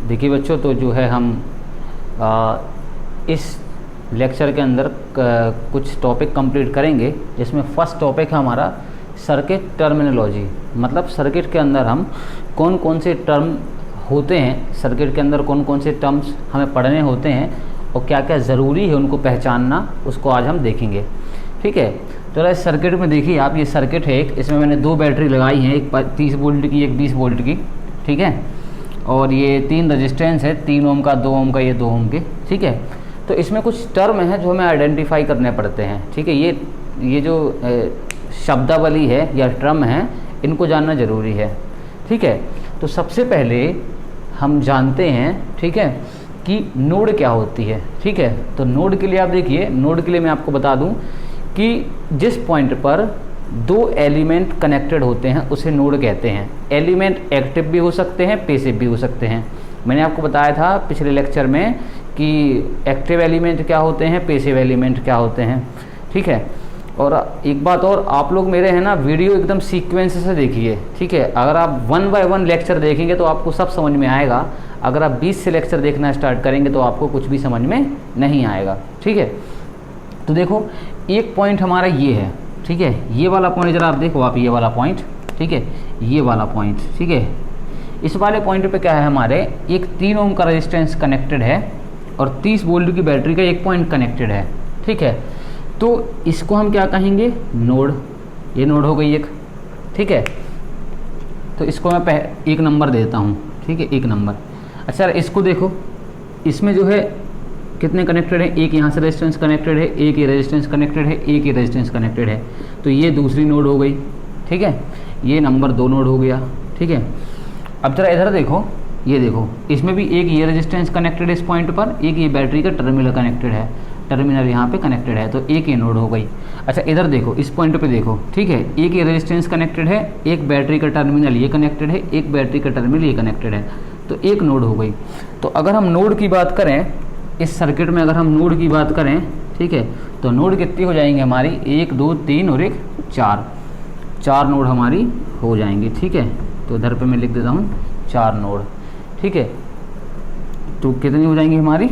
देखिए बच्चों, तो जो है हम इस लेक्चर के अंदर कुछ टॉपिक कंप्लीट करेंगे, जिसमें फर्स्ट टॉपिक है हमारा सर्किट टर्मिनोलॉजी। मतलब सर्किट के अंदर हम कौन कौन से टर्म होते हैं, सर्किट के अंदर कौन कौन से टर्म्स हमें पढ़ने होते हैं और क्या क्या ज़रूरी है उनको पहचानना, उसको आज हम देखेंगे। ठीक है, तो इस सर्किट में देखिए आप, ये सर्किट है एक, इसमें मैंने दो बैटरी लगाई हैं, एक 30 वोल्ट की, एक 20 वोल्ट की। ठीक है, और ये 3 रजिस्टेंस है, 3 ओम का, 2 ओम का, ये 2 ओम के। ठीक है, तो इसमें कुछ टर्म हैं जो हमें आइडेंटिफाई करने पड़ते हैं। ठीक है, ये जो शब्दावली है या टर्म है, इनको जानना ज़रूरी है। ठीक है, तो सबसे पहले हम जानते हैं, ठीक है, कि नोड क्या होती है। ठीक है, तो नोड के लिए आप देखिए, नोड के लिए मैं आपको बता दूं कि जिस पॉइंट पर 2 एलिमेंट कनेक्टेड होते हैं उसे नोड कहते हैं। एलिमेंट एक्टिव भी हो सकते हैं, पैसिव भी हो सकते हैं। मैंने आपको बताया था पिछले लेक्चर में कि एक्टिव एलिमेंट क्या होते हैं, पैसिव एलिमेंट क्या होते हैं। ठीक है, और एक बात और, आप लोग मेरे है ना वीडियो एकदम सीक्वेंस से देखिए। ठीक है, अगर आप 1 बाय 1 लेक्चर देखेंगे तो आपको सब समझ में आएगा। अगर आप 20 से लेक्चर देखना स्टार्ट करेंगे तो आपको कुछ भी समझ में नहीं आएगा। ठीक है, तो देखो एक पॉइंट हमारा ये है। ठीक है, ये वाला पॉइंट जरा आप देखो, आप ये वाला पॉइंट, ठीक है, ये वाला पॉइंट। ठीक है, इस वाले पॉइंट पे क्या है, हमारे एक 3 ओम का रेजिस्टेंस कनेक्टेड है और 30 वोल्ट की बैटरी का एक पॉइंट कनेक्टेड है। ठीक है, तो इसको हम क्या कहेंगे, नोड। ये नोड हो गई एक। ठीक है, तो इसको मैं एक नंबर देता हूँ। ठीक है, एक नंबर। अच्छा, इसको देखो, इसमें जो है कितने कनेक्टेड है, एक यहाँ से रेजिस्टेंस कनेक्टेड है, एक ये रेजिस्टेंस कनेक्टेड है, एक ये रेजिस्टेंस कनेक्टेड है। तो ये दूसरी नोड हो गई। ठीक है, ये नंबर 2 नोड हो गया। ठीक है, अब जरा इधर देखो, ये देखो, इसमें भी एक ये रेजिस्टेंस कनेक्टेड है इस पॉइंट पर, एक ये बैटरी का टर्मिनल कनेक्टेड है, टर्मिनल यहाँ पे कनेक्टेड है, तो एक ये नोड हो गई। अच्छा, इधर देखो, इस पॉइंट पे देखो। ठीक है, एक ये रेजिस्टेंस कनेक्टेड है, एक बैटरी का टर्मिनल ये कनेक्टेड है, एक बैटरी का टर्मिनल ये कनेक्टेड है, तो एक नोड हो गई। तो अगर हम नोड की बात करें, इस सर्किट में अगर हम नोड की बात करें, ठीक है, तो नोड कितनी हो जाएंगे हमारी, 1 2 3 और एक 4 नोड हमारी हो जाएंगे। ठीक है, तो इधर पे मैं लिख देता हूँ 4 नोड। ठीक है, तो कितनी हो जाएंगी हमारी,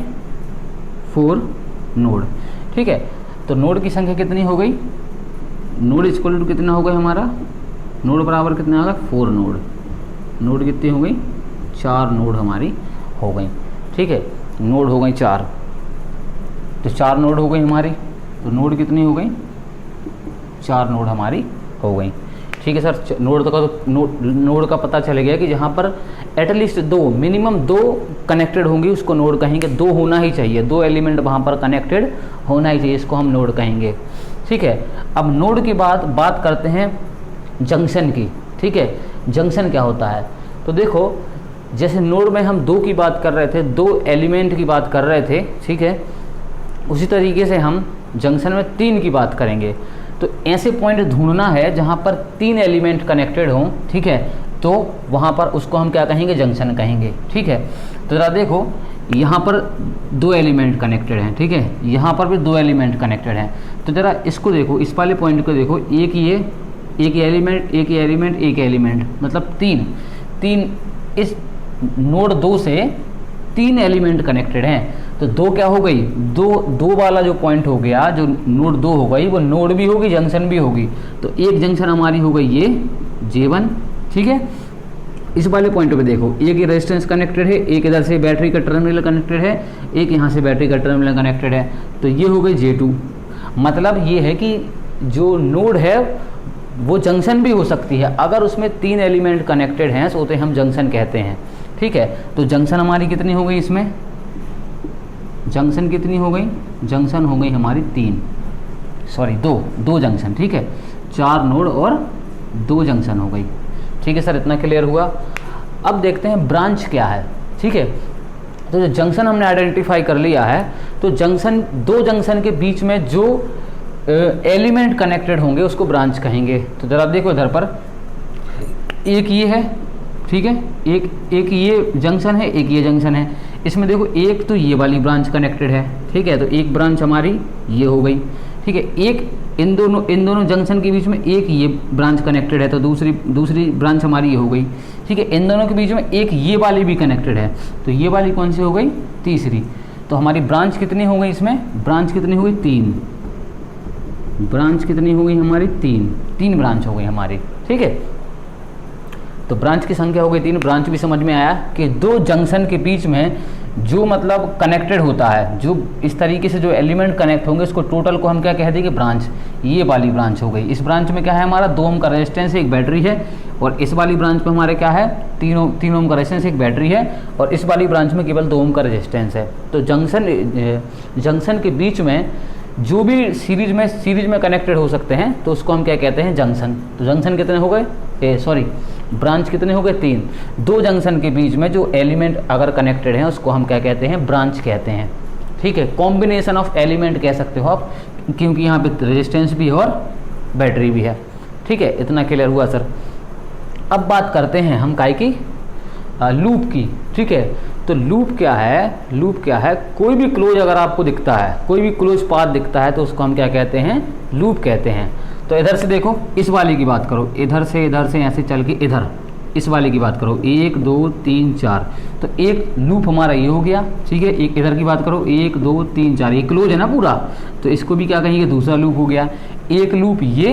4 नोड। ठीक है, तो नोड की संख्या कितनी हो गई, नोड इक्वल टू कितना हो गया हमारा, नोड बराबर कितना होगा, 4 नोड। नोड कितनी हो गई, 4 नोड हमारी हो गई। ठीक है, नोड हो गई 4, तो 4 नोड हो गई हमारी। तो नोड कितनी हो गई, 4 नोड हमारी हो गई। ठीक है सर, नोड का पता चल गया कि जहाँ पर एटलीस्ट 2, मिनिमम 2 कनेक्टेड होंगी उसको नोड कहेंगे। 2 होना ही चाहिए, 2 एलिमेंट वहाँ पर कनेक्टेड होना ही चाहिए, इसको हम नोड कहेंगे। ठीक है, अब नोड की बात करते हैं जंक्शन की। ठीक है, जंक्शन क्या होता है, तो देखो जैसे नोड में हम 2 की बात कर रहे थे, 2 एलिमेंट की बात कर रहे थे। ठीक है, उसी तरीके से हम जंक्शन में 3 की बात करेंगे। तो ऐसे पॉइंट ढूंढना है जहाँ पर 3 एलिमेंट कनेक्टेड हों। ठीक है, तो वहाँ पर उसको हम क्या कहेंगे, जंक्शन कहेंगे। ठीक है, तो ज़रा देखो, यहाँ पर 2 एलिमेंट कनेक्टेड हैं। ठीक है, यहाँ पर भी 2 एलिमेंट कनेक्टेड हैं। तो ज़रा इसको देखो, इस वाले पॉइंट को देखो, एक एलिमेंट, एक एलिमेंट, एक एलिमेंट, मतलब 3 इस नोड 2 से 3 एलिमेंट कनेक्टेड हैं। तो 2 क्या हो गई, 2 वाला जो पॉइंट हो गया, जो नोड 2 हो गई, वो नोड भी होगी, जंक्शन भी होगी। तो एक जंक्शन हमारी हो गई ये J1। ठीक है, इस वाले पॉइंट पे देखो, एक ये रेजिस्टेंस कनेक्टेड है, एक इधर से बैटरी का टर्मिनल कनेक्टेड है, एक यहाँ से बैटरी का टर्मिनल कनेक्टेड है, तो ये हो गई J2। मतलब ये है कि जो नोड है वो जंक्शन भी हो सकती है, अगर उसमें 3 एलिमेंट कनेक्टेड हैं तो उसे हम जंक्शन कहते हैं। ठीक है, तो जंक्शन हमारी कितनी हो गई, इसमें जंक्शन कितनी हो गई, जंक्शन हो गई हमारी 2 जंक्शन। ठीक है, 4 नोड और 2 जंक्शन हो गई। ठीक है सर, इतना क्लियर हुआ। अब देखते हैं ब्रांच क्या है। ठीक है, तो जो जंक्शन हमने आइडेंटिफाई कर लिया है, तो जंक्शन, 2 जंक्शन के बीच में जो एलिमेंट कनेक्टेड होंगे उसको ब्रांच कहेंगे। तो जरा देखो इधर पर, एक ये है, ठीक है, एक ये जंक्शन है, एक ये जंक्शन है। इसमें देखो, एक तो ये वाली ब्रांच कनेक्टेड है। ठीक है, तो एक ब्रांच हमारी ये हो गई। ठीक है, एक इन दोनों जंक्शन के बीच में एक ये ब्रांच कनेक्टेड है, तो दूसरी ब्रांच हमारी ये हो गई। ठीक है, इन दोनों के बीच में एक ये वाली भी कनेक्टेड है, तो ये वाली कौन सी हो गई, तीसरी। तो हमारी ब्रांच कितनी हो गई, इसमें ब्रांच कितनी हो गई, 3। ब्रांच कितनी हो गई हमारी, 3 ब्रांच हो गई हमारी। ठीक है, तो ब्रांच की संख्या हो गई 3। ब्रांच भी समझ में आया कि दो जंक्शन के बीच में जो मतलब कनेक्टेड होता है, जो इस तरीके से जो एलिमेंट कनेक्ट होंगे उसको टोटल को हम क्या कह देंगे, ब्रांच। ये वाली ब्रांच हो गई। इस ब्रांच में क्या है हमारा, 2 ओम का रेजिस्टेंस है, एक बैटरी है। और इस वाली ब्रांच में हमारे क्या है, 3 ओम का रेजिस्टेंस, एक बैटरी है। और इस वाली ब्रांच में केवल 2 ओम का रेजिस्टेंस है। तो जंक्शन के बीच में जो भी सीरीज में कनेक्टेड हो सकते हैं, तो उसको हम क्या कहते हैं, जंक्शन। तो जंक्शन कितने हो गए, ब्रांच कितने हो गए, 3। 2 जंक्शन के बीच में जो एलिमेंट अगर कनेक्टेड हैं उसको हम क्या कहते हैं, ब्रांच कहते हैं। ठीक है, कॉम्बिनेशन ऑफ एलिमेंट कह सकते हो आप, क्योंकि यहाँ पे रेजिस्टेंस भी है और बैटरी भी है। ठीक है, इतना क्लियर हुआ सर। अब बात करते हैं हम काय की, लूप की। ठीक है, तो लूप क्या है, कोई भी क्लोज अगर आपको दिखता है, कोई भी क्लोज पाथ दिखता है, तो उसको हम क्या कहते हैं, लूप कहते हैं। तो इधर से देखो, इस वाली की बात करो, इधर से ऐसे चल के इधर इस वाली की बात करो, 1 2 3 4, तो एक लूप हमारा ये हो गया। ठीक है, एक इधर की बात करो, 1 2 3 4, ये क्लोज है ना पूरा, तो इसको भी क्या कहेंगे, दूसरा लूप हो गया। एक लूप ये,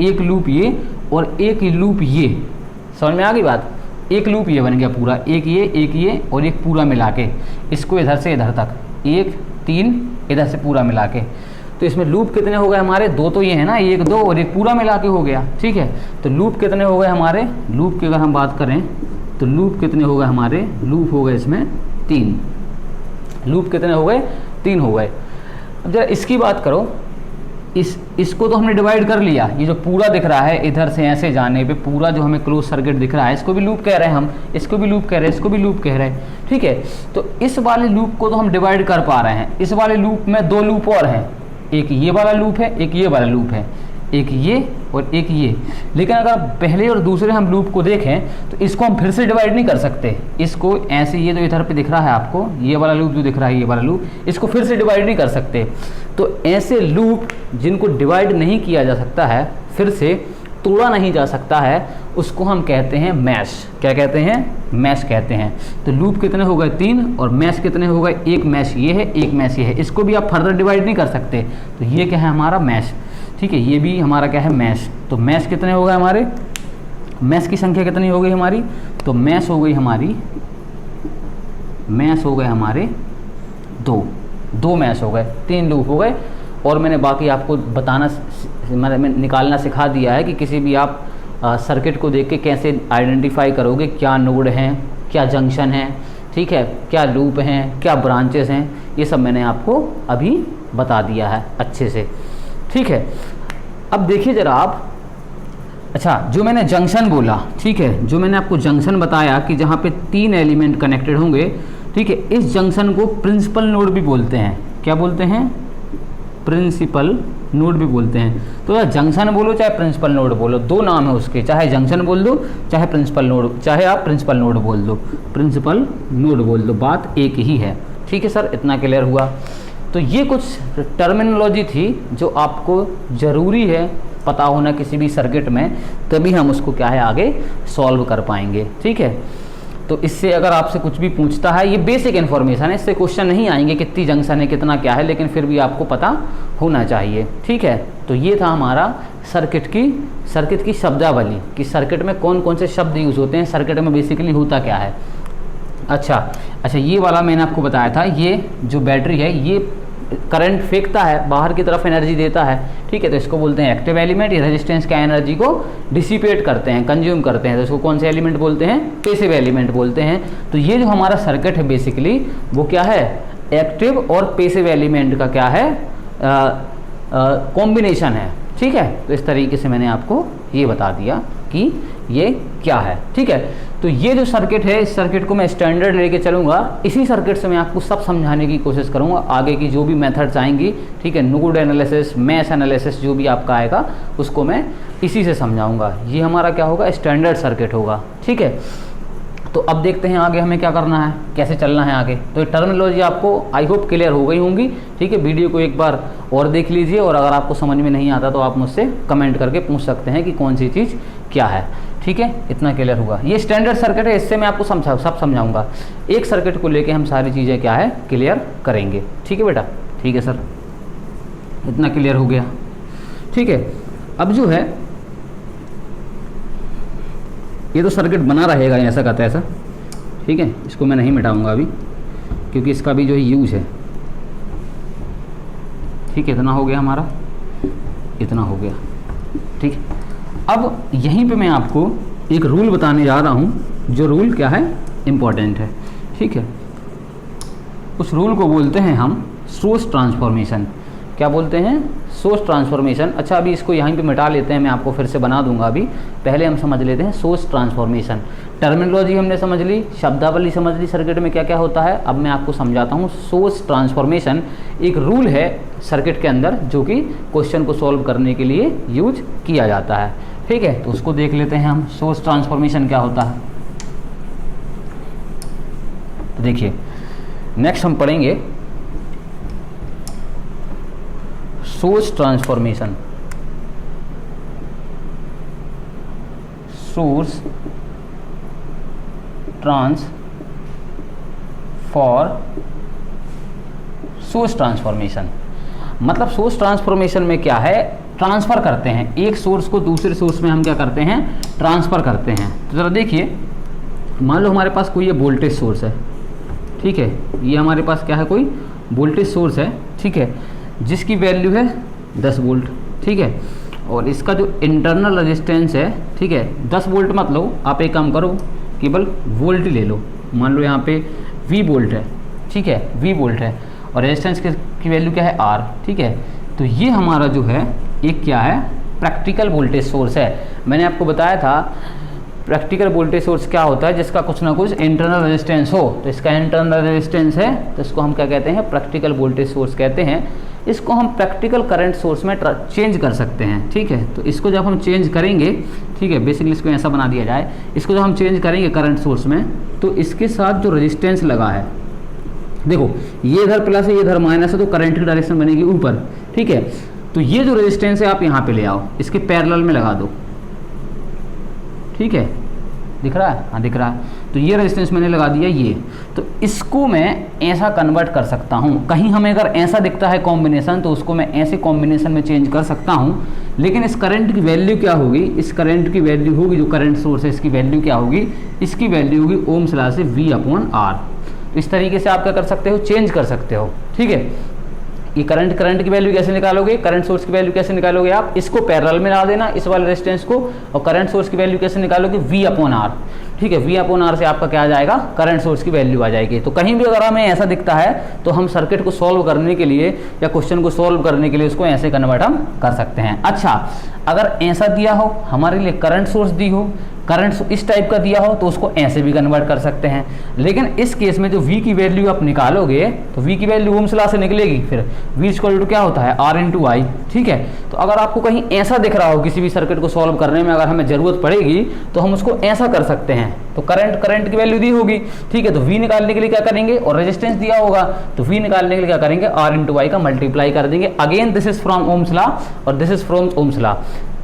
एक लूप ये, और एक लूप ये। समझ में आ गई बात, एक लूप ये बन गया पूरा, एक ये और एक पूरा मिला के, इसको इधर से इधर तक, 1 3 इधर से पूरा मिला के। तो इसमें लूप कितने हो गए हमारे, 2 तो ये है ना, 1 2 और एक पूरा मिला के हो गया। ठीक है, तो लूप कितने हो गए हमारे, लूप की अगर हम बात करें तो लूप कितने हो गए हमारे, लूप हो गए इसमें 3। लूप कितने हो गए, 3 हो गए। अब जरा इसकी बात करो, इसको तो हमने डिवाइड कर लिया। ये जो पूरा दिख रहा है इधर से ऐसे जाने पे पूरा जो हमें क्लोज सर्किट दिख रहा है, इसको भी लूप कह रहे हैं हम, इसको भी लूप कह रहे हैं, इसको भी लूप कह रहे हैं। ठीक है, तो इस वाले लूप को तो हम डिवाइड कर पा रहे हैं। इस वाले लूप में 2 लूप और हैं, एक ये वाला लूप है, एक ये वाला लूप है, एक ये और एक ये। लेकिन अगर पहले और दूसरे हम लूप को देखें तो इसको हम फिर से डिवाइड नहीं कर सकते। इसको ऐसे, ये जो इधर पे दिख रहा है आपको, ये वाला लूप जो दिख रहा है, ये वाला लूप, इसको फिर से डिवाइड नहीं कर सकते। तो ऐसे लूप जिनको डिवाइड नहीं किया जा सकता है, फिर से तोड़ा नहीं जा सकता है, उसको हम कहते हैं मैश। क्या कहते हैं, मैश कहते हैं। तो लूप कितने हो गए, 3, और मैश कितने हो गए, एक मैश ये है, एक मैश ये है। इसको भी आप फर्दर डिवाइड नहीं कर सकते। तो ये क्या है हमारा, मैश। ठीक है, ये भी हमारा क्या है, मैश। तो मैश कितने हो गए हमारे, मैश की संख्या कितनी हो गई हमारी, तो मैश हो गई हमारी, मैश हो गए हमारे 2 मैश हो गए, 3 लूप हो गए। और मैंने बाकी आपको बताना, मैंने निकालना सिखा दिया है कि किसी भी आप सर्किट को देख के कैसे आइडेंटिफाई करोगे, क्या नोड हैं, क्या जंक्शन है, ठीक है, क्या लूप हैं, क्या ब्रांचेस हैं, ये सब मैंने आपको अभी बता दिया है अच्छे से। ठीक है, अब देखिए ज़रा आप, अच्छा जो मैंने जंक्शन बोला, ठीक है, जो मैंने आपको जंक्शन बताया कि जहाँ पे 3 एलिमेंट कनेक्टेड होंगे, ठीक है, इस जंक्शन को प्रिंसिपल नोड भी बोलते हैं। क्या बोलते हैं, प्रिंसिपल नोड भी बोलते हैं। तो या जंक्शन बोलो चाहे प्रिंसिपल नोड बोलो, 2 नाम है उसके, चाहे जंक्शन बोल दो चाहे प्रिंसिपल नोड, चाहे आप प्रिंसिपल नोड बोल दो, प्रिंसिपल नोड बोल दो, बात एक ही है। ठीक है सर, इतना क्लियर हुआ। तो ये कुछ टर्मिनोलॉजी थी जो आपको ज़रूरी है पता होना किसी भी सर्किट में, तभी हम उसको क्या है आगे सॉल्व कर पाएंगे। ठीक है, तो इससे अगर आपसे कुछ भी पूछता है, ये बेसिक इन्फॉर्मेशन है, इससे क्वेश्चन नहीं आएंगे कितनी जंक्शन है, कितना क्या है, लेकिन फिर भी आपको पता होना चाहिए। ठीक है, तो ये था हमारा सर्किट की शब्दावली कि सर्किट में कौन कौन से शब्द यूज़ होते हैं, सर्किट में बेसिकली होता क्या है। अच्छा, ये वाला मैंने आपको बताया था, ये जो बैटरी है ये करंट फेंकता है, बाहर की तरफ एनर्जी देता है। ठीक है, तो इसको बोलते हैं एक्टिव एलिमेंट। ये रेजिस्टेंस का एनर्जी को डिसिपेट करते हैं, कंज्यूम करते हैं, तो इसको कौन से एलिमेंट बोलते हैं, पैसिव एलिमेंट बोलते हैं। तो ये जो हमारा सर्किट है बेसिकली वो क्या है, एक्टिव और पैसिव एलिमेंट का क्या है, कॉम्बिनेशन है। ठीक है, तो इस तरीके से मैंने आपको ये बता दिया कि ये क्या है। ठीक है, तो ये जो सर्किट है, इस सर्किट को मैं स्टैंडर्ड लेके चलूँगा, इसी सर्किट से मैं आपको सब समझाने की कोशिश करूँगा। आगे की जो भी मेथड्स आएंगी, ठीक है, नोड एनालिसिस, मैश एनालिसिस जो भी आपका आएगा उसको मैं इसी से समझाऊँगा। ये हमारा क्या होगा, स्टैंडर्ड सर्किट होगा। ठीक है, तो अब देखते हैं आगे हमें क्या करना है, कैसे चलना है आगे। तो ये टर्मिनोलॉजी आपको आई होप क्लियर हो गई होंगी, ठीक है। वीडियो को एक बार और देख लीजिए, और अगर आपको समझ में नहीं आता तो आप मुझसे कमेंट करके पूछ सकते हैं कि कौन सी चीज़ क्या है, ठीक है। इतना क्लियर हुआ। ये स्टैंडर्ड सर्किट है, इससे मैं आपको सब समझाऊंगा। एक सर्किट को लेके हम सारी चीज़ें क्या है क्लियर करेंगे, ठीक है बेटा। ठीक है सर, इतना क्लियर हो गया, ठीक है। अब जो है ये तो सर्किट बना रहेगा ऐसा कहता है ऐसा, ठीक है। इसको मैं नहीं मिटाऊंगा अभी, क्योंकि इसका भी जो है यूज है, ठीक है। इतना हो गया हमारा, इतना हो गया, ठीक है। अब यहीं पे मैं आपको एक रूल बताने जा रहा हूँ, जो रूल क्या है इम्पॉर्टेंट है, ठीक है। उस रूल को बोलते हैं हम सोर्स ट्रांसफॉर्मेशन। क्या बोलते हैं? Source transformation. अच्छा, अभी इसको यहीं पे मिटा लेते हैं, मैं आपको फिर से बना दूंगा। अभी पहले हम समझ लेते हैं सोर्स ट्रांसफॉर्मेशन। टर्मिनोलॉजी हमने समझ ली, शब्दावली समझ ली, सर्किट में क्या क्या होता है। अब मैं आपको समझाता हूँ सोर्स ट्रांसफॉर्मेशन। एक रूल है सर्किट के अंदर जो कि क्वेश्चन को सॉल्व करने के लिए यूज किया जाता है, ठीक है। तो उसको देख लेते हैं हम, सोर्स ट्रांसफॉर्मेशन क्या होता है। तो देखिए, नेक्स्ट हम पढ़ेंगे सोर्स ट्रांसफॉर्मेशन। सोर्स ट्रांसफॉर्मेशन मतलब सोर्स ट्रांसफॉर्मेशन में क्या है, ट्रांसफर करते हैं एक सोर्स को दूसरे सोर्स में। हम क्या करते हैं? ट्रांसफर करते हैं। तो जरा देखिए, मान लो हमारे पास कोई ये वोल्टेज सोर्स है, ठीक है। ये हमारे पास क्या है, कोई वोल्टेज सोर्स है, ठीक है, जिसकी वैल्यू है 10 वोल्ट, ठीक है। और इसका जो इंटरनल रेजिस्टेंस है, ठीक है, 10 वोल्ट मत लो आप, एक काम करो केवल वोल्ट ही ले लो। मान लो यहाँ पे V वोल्ट है, ठीक है, V वोल्ट है, और रेजिस्टेंस की वैल्यू क्या है R, ठीक है। तो ये हमारा जो है एक क्या है, प्रैक्टिकल वोल्टेज सोर्स है। मैंने आपको बताया था प्रैक्टिकल वोल्टेज सोर्स क्या होता है, जिसका कुछ ना कुछ इंटरनल रेजिस्टेंस हो। तो इसका इंटरनल रेजिस्टेंस है, तो इसको हम क्या कहते हैं? प्रैक्टिकल वोल्टेज सोर्स कहते हैं। इसको हम प्रैक्टिकल करंट सोर्स में चेंज कर सकते हैं, ठीक है। तो इसको जब हम चेंज करेंगे, ठीक है, बेसिकली इसको ऐसा बना दिया जाए, इसको जब हम चेंज करेंगे करंट सोर्स में, तो इसके साथ जो रेजिस्टेंस लगा है, देखो ये इधर प्लस है, ये इधर माइनस है, तो करंट की डायरेक्शन बनेगी ऊपर, ठीक है। तो ये जो रेजिस्टेंस है आप यहाँ पे ले आओ, इसके पैरेलल में लगा दो, ठीक है। दिख रहा है? हाँ दिख रहा है। तो ये रेजिस्टेंस मैंने लगा दिया ये। तो इसको मैं ऐसा कन्वर्ट कर सकता हूँ। कहीं हमें अगर ऐसा दिखता है कॉम्बिनेशन, तो उसको मैं ऐसे कॉम्बिनेशन में चेंज कर सकता हूँ। लेकिन इस करंट की वैल्यू क्या होगी? इस करंट की वैल्यू होगी, जो करंट सोर्स है इसकी वैल्यू क्या होगी? इसकी वैल्यू होगी ओम्स लॉ से V/R। तो इस तरीके से आप क्या कर सकते हो? चेंज कर सकते हो, ठीक है। ये करंट की वैल्यू कैसे निकालोगे? करंट सोर्स की वैल्यू कैसे निकालोगे? आप इसको पैरेलल में ला देना, इस वाले रेजिस्टेंस को, और करंट सोर्स की वैल्यू कैसे निकालोगे? V/R, ठीक है। V/R से आपका क्या आ जाएगा? करंट सोर्स की वैल्यू आ जाएगी। तो कहीं भी अगर हमें ऐसा दिखता है, तो हम सर्किट को सॉल्व करने के लिए या क्वेश्चन को सॉल्व करने के लिए उसको ऐसे कन्वर्ट हम कर सकते हैं। अच्छा, अगर ऐसा दिया हो, हमारे लिए करंट सोर्स दी हो, करंट इस टाइप का दिया हो, तो उसको ऐसे भी कन्वर्ट कर सकते हैं। लेकिन इस केस में जो V की वैल्यू आप निकालोगे, तो V की वैल्यू ओम्स लॉ से निकलेगी। फिर V = क्या होता है? R/I, ठीक है। तो अगर आपको कहीं ऐसा दिख रहा हो किसी भी सर्किट को सॉल्व करने में, अगर हमें जरूरत पड़ेगी, तो हम उसको ऐसा कर सकते हैं। तो करंट की वैल्यू दी होगी, ठीक है। तो V निकालने के लिए क्या करेंगे? और रेजिस्टेंस दिया होगा, तो V निकालने के लिए क्या करेंगे? R/I का मल्टीप्लाई कर देंगे। Again this is from Ohm's law और this is from Ohm's law.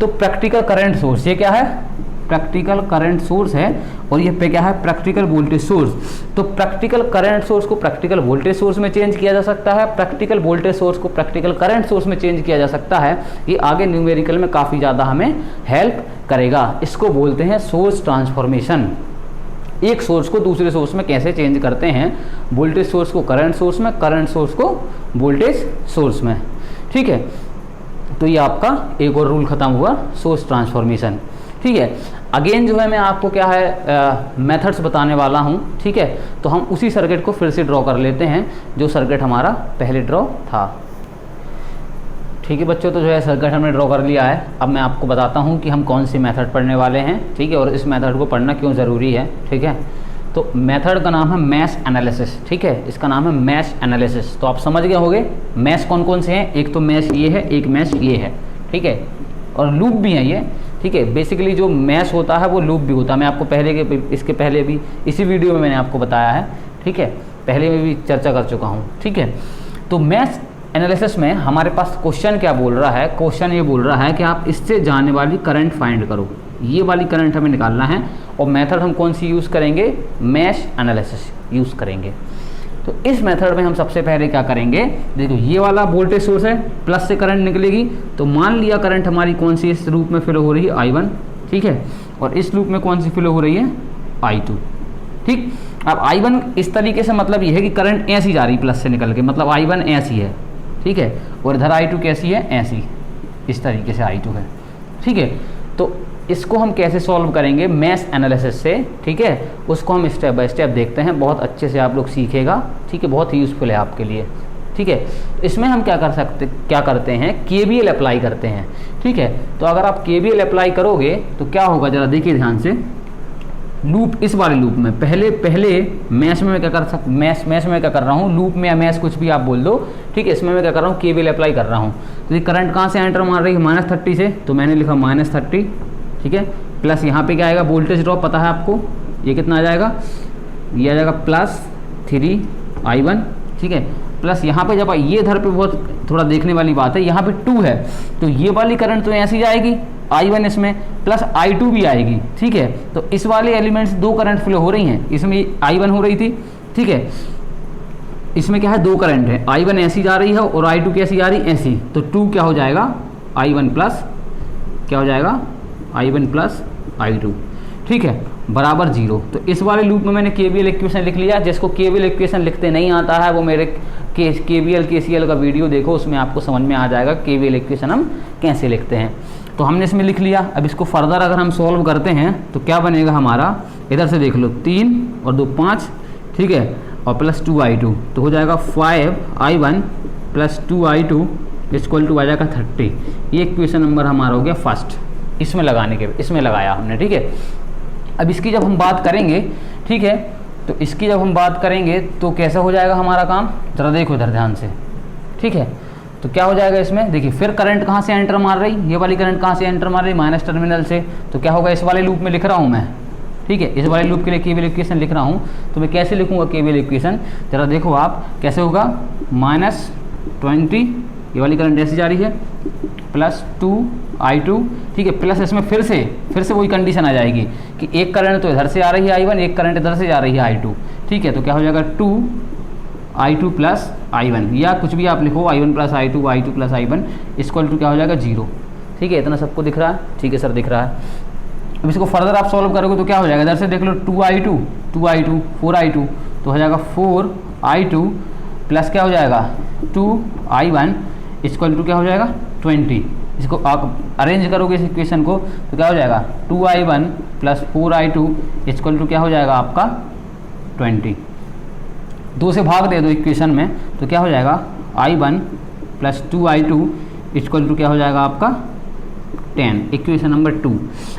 तो प्रैक्टिकल करंट सोर्स, ये क्या है? प्रैक्टिकल करंट सोर्स है, और ये पे क्या है? Practical voltage source. तो प्रैक्टिकल करंट सोर्स को प्रैक्टिकल वोल्टेज सोर्स में चेंज किया जा सकता है, प्रैक्टिकल वोल्टेज सोर्स को प्रैक्टिकल करंट सोर्स में चेंज किया जा सकता है। ये आगे न्यूमेरिकल में काफ़ी ज़्यादा हमें हेल्प करेगा। इसको बोलते हैं सोर्स ट्रांसफॉर्मेशन। एक सोर्स को दूसरे सोर्स में कैसे चेंज करते हैं? वोल्टेज सोर्स को करंट सोर्स में, करंट सोर्स को वोल्टेज सोर्स में, ठीक है। तो ये आपका एक और रूल खत्म हुआ, सोर्स ट्रांसफॉर्मेशन, ठीक है। अगेन जो है मैं आपको क्या है मेथड्स बताने वाला हूँ, ठीक है। तो हम उसी सर्किट को फिर से ड्रॉ कर लेते हैं, जो सर्किट हमारा पहले ड्रॉ था, ठीक है बच्चों। तो जो है सर्किट हमने ड्रॉ कर लिया है। अब मैं आपको बताता हूँ कि हम कौन सी मेथड पढ़ने वाले हैं, ठीक है, और इस मेथड को पढ़ना क्यों ज़रूरी है, ठीक है। तो मेथड का नाम है मैश एनालिसिस, ठीक है। इसका नाम है मैश एनालिसिस। तो आप समझ गए होंगे मैश कौन कौन से हैं। एक तो मैश ये है, एक मैश ये है, ठीक है, और लूप भी है ये, ठीक ठीक है। बेसिकली जो मैश होता है वो लूप भी होता है, मैं आपको इसके पहले भी इसी वीडियो में मैंने आपको बताया है, ठीक है, पहले में भी चर्चा कर चुका हूँ, ठीक है। तो मैश एनालिसिस में हमारे पास क्वेश्चन क्या बोल रहा है, क्वेश्चन ये बोल रहा है कि आप इससे जाने वाली करंट फाइंड करो, ये वाली करंट हमें निकालना है, और मेथड हम कौन सी यूज़ करेंगे, मैश एनालिसिस यूज़ करेंगे। तो इस मेथड में हम सबसे पहले क्या करेंगे, देखो ये वाला वोल्टेज सोर्स है, प्लस से करंट निकलेगी, तो मान लिया करंट हमारी कौन सी इस लूप में फ्लो हो रही है, I1, ठीक है, और इस लूप में कौन सी फ्लो हो रही है, I2, ठीक। अब I1 इस तरीके से मतलब ये है कि करंट ऐसी जा रही प्लस से निकल के, मतलब I1 ऐसी है, ठीक है, और इधर I2 कैसी है, ऐसी, इस तरीके से I2 है, ठीक है। तो इसको हम कैसे सॉल्व करेंगे मैश एनालिसिस से, ठीक है, उसको हम स्टेप बाय स्टेप देखते हैं, बहुत अच्छे से आप लोग सीखेगा, ठीक है, बहुत ही यूज़फुल है आपके लिए, ठीक है। इसमें हम क्या करते हैं, KVL अप्लाई करते हैं, ठीक है। तो अगर आप KVL अप्लाई करोगे तो क्या होगा, ज़रा देखिए ध्यान से, लूप, इस वाले लूप में पहले मैश में मैं क्या कर रहा हूँ, लूप में या मैश कुछ भी आप बोल दो, ठीक है, इसमें मैं क्या कर रहा हूँ, KVL अप्लाई कर रहा हूँ। तो ये करंट कहाँ से एंटर मार रही है, -30 से, तो मैंने लिखा -30, ठीक है, प्लस यहाँ पे क्या आएगा, वोल्टेज ड्रॉप पता है आपको, ये कितना आ जाएगा, ये आ जाएगा +3I1, ठीक है, प्लस यहाँ पे जब ये इधर पे बहुत थोड़ा देखने वाली बात है, यहाँ पे 2 है, तो ये वाली करंट तो ऐसी जाएगी I1 इसमें, प्लस I2 भी आएगी, ठीक है। तो इस वाले एलिमेंट से 2 करंट फ्लो हो रही हैं, इसमें I1 हो रही थी, ठीक है, इसमें क्या है, 2 करंट है, I1 ऐसी जा रही है और I2 कैसी जा रही है, ऐसी, तो 2 क्या हो जाएगा, I1 प्लस क्या हो जाएगा, I1 प्लस I2, ठीक है, बराबर 0। तो इस वाले लूप में मैंने KVL इक्वेशन लिख लिया, जिसको KVL इक्वेशन लिखते नहीं आता है वो मेरे KVL KCL का वीडियो देखो, उसमें आपको समझ में आ जाएगा KVL इक्वेशन हम कैसे लिखते हैं। तो हमने इसमें लिख लिया, अब इसको फर्दर अगर हम सॉल्व करते हैं तो क्या बनेगा हमारा, इधर से देख लो, 3 और 2 5, ठीक है, और प्लस 2I2, तो हो जाएगा 5I1 plus 2I2 equal to आ जाएगा 30। ये इक्वेशन नंबर हमारा हो गया फर्स्ट, इसमें लगाया हमने, ठीक है। अब इसकी जब हम बात करेंगे, ठीक है, तो इसकी जब हम बात करेंगे तो कैसा हो जाएगा हमारा काम, ज़रा देखो इधर ध्यान से, ठीक है। तो क्या हो जाएगा इसमें, देखिए फिर करंट कहाँ से एंटर मार रही, ये वाली करंट कहाँ से एंटर मार रही, माइनस टर्मिनल से, तो क्या होगा, इस वाले लूप में लिख रहा हूँ मैं, ठीक है, इस वाले लूप के लिए KVL इक्वेशन लिख रहा हूँ, तो मैं कैसे लिखूँगा KVL इक्वेशन, ज़रा देखो आप कैसे होगा, -20, ये वाली करंट ऐसी जा रही है, प्लस 2I2, ठीक है, प्लस इसमें फिर से वही कंडीशन आ जाएगी कि एक करंट तो इधर से आ रही है I1, एक करंट इधर से जा रही है I2, ठीक है। तो क्या हो जाएगा 2I2 प्लस I1, या कुछ भी आप लिखो, I1 plus I2, I2 plus I1 equal to क्या हो जाएगा 0, ठीक है। इतना सबको दिख रहा है, ठीक है सर, दिख रहा है। अब इसको फर्दर आप सॉल्व करोगे तो क्या हो जाएगा, इधर से देख लो 2I2 4I2, तो हो जाएगा 4I2 प्लस क्या हो जाएगा 2I1 इक्वल टू क्या हो जाएगा 20। इसको आप अरेंज करोगे इस इक्वेशन को तो क्या हो जाएगा 2I1 plus 4I2 equal to क्या हो जाएगा आपका 20। 2 से भाग दे दो इक्वेशन में तो क्या हो जाएगा I1 plus 2I2 equal to क्या हो जाएगा आपका 10, इक्वेशन नंबर 2।